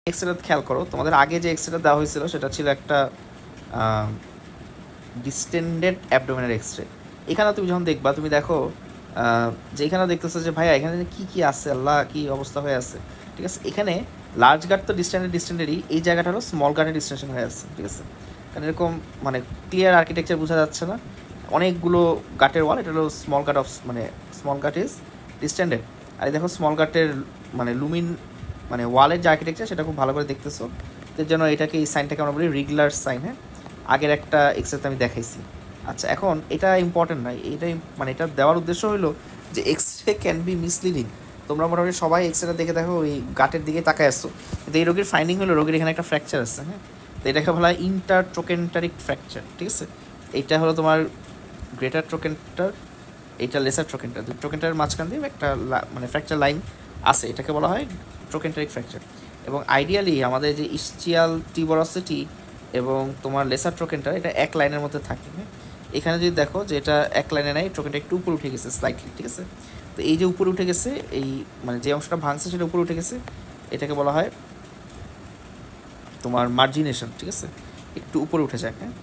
X-ray খেয়াল করো, তোমাদের আগে যে এক্সরেটা দেওয়া হয়েছিল সেটা ছিল একটা ডিস্টেন্ডেড অ্যাবডোমেনের এক্সরে। এখানে তুমি যখন দেখবা, তুমি দেখো যে এখানে দেখতেছো যে ভাইয়া এখানে কি কি আছে, আল্লাহ কি অবস্থা হয়ে আছে, ঠিক আছে। এখানে লার্জ গার্ড তো ডিস্টেন্ডেডই, এই জায়গাটা হলো স্মল গার্ডের ডিস্টেনশন হয়ে আছে, ঠিক আছে। কারণ এরকম মানে ক্লিয়ার আর্কিটেকচার বোঝা যাচ্ছে না, অনেকগুলো গাটের ওয়াল, এটা হলো স্মল গার্ড অফ, মানে স্মল গার্ড ইজ ডিস্টেন্ডেড। আর এই দেখো স্মল গার্টের মানে লুমিন, মানে ওয়ালের যে আর্কিটেকচার সেটা খুব ভালো করে দেখতেছো। এর জন্য এটাকে, এই সাইনটাকে আমরা বলি রিগুলার সাইন, হ্যাঁ। আগের একটা এক্সরেতে আমি দেখাইছি। আচ্ছা, এখন এটা ইম্পর্টেন্ট নয়, এটাই মানে এটা দেওয়ার উদ্দেশ্য হলো যে এক্সরে ক্যান বি মিসলিডিং। তোমরা মোটামুটি সবাই এক্সরে দেখে দেখো ওই গাটের দিকে তাকায় আসছো, কিন্তু এই রোগীর ফাইন্ডিং হলো রোগীর এখানে একটা ফ্র্যাকচার আছে, হ্যাঁ। তো এটাকে বলা হয় ইন্টার ট্রোকেন্টারিক ফ্র্যাকচার, ঠিক আছে। এইটা হলো তোমার গ্রেটার ট্রোকেন্টার, এইটা লেসার ট্রোকেন্টার, ট্রোকেন্টারের মাঝখান দিয়ে একটা মানে ফ্র্যাকচার লাইন আছে, এটাকে বলা হয় ট্রোকেন্টারিক ফ্র্যাকচার। এবং আইডিয়ালি আমাদের যে ইসচিয়াল টিউবারসিটি এবং তোমার লেসার ট্রোকেন্টার, এটা এক লাইনের মধ্যে থাকে, হ্যাঁ। এখানে যদি দেখো যে এটা এক লাইনে নাই, ট্রোকেন্টার একটু উপরে উঠে গেছে স্লাইটলি, ঠিক আছে। তো এই যে উপরে উঠে গেছে, এই মানে যে অংশটা ভাঙছে সেটা উপরে উঠে গেছে, এটাকে বলা হয় তোমার মার্জিনেশন, ঠিক আছে, একটু উপরে উঠে যায়, হ্যাঁ।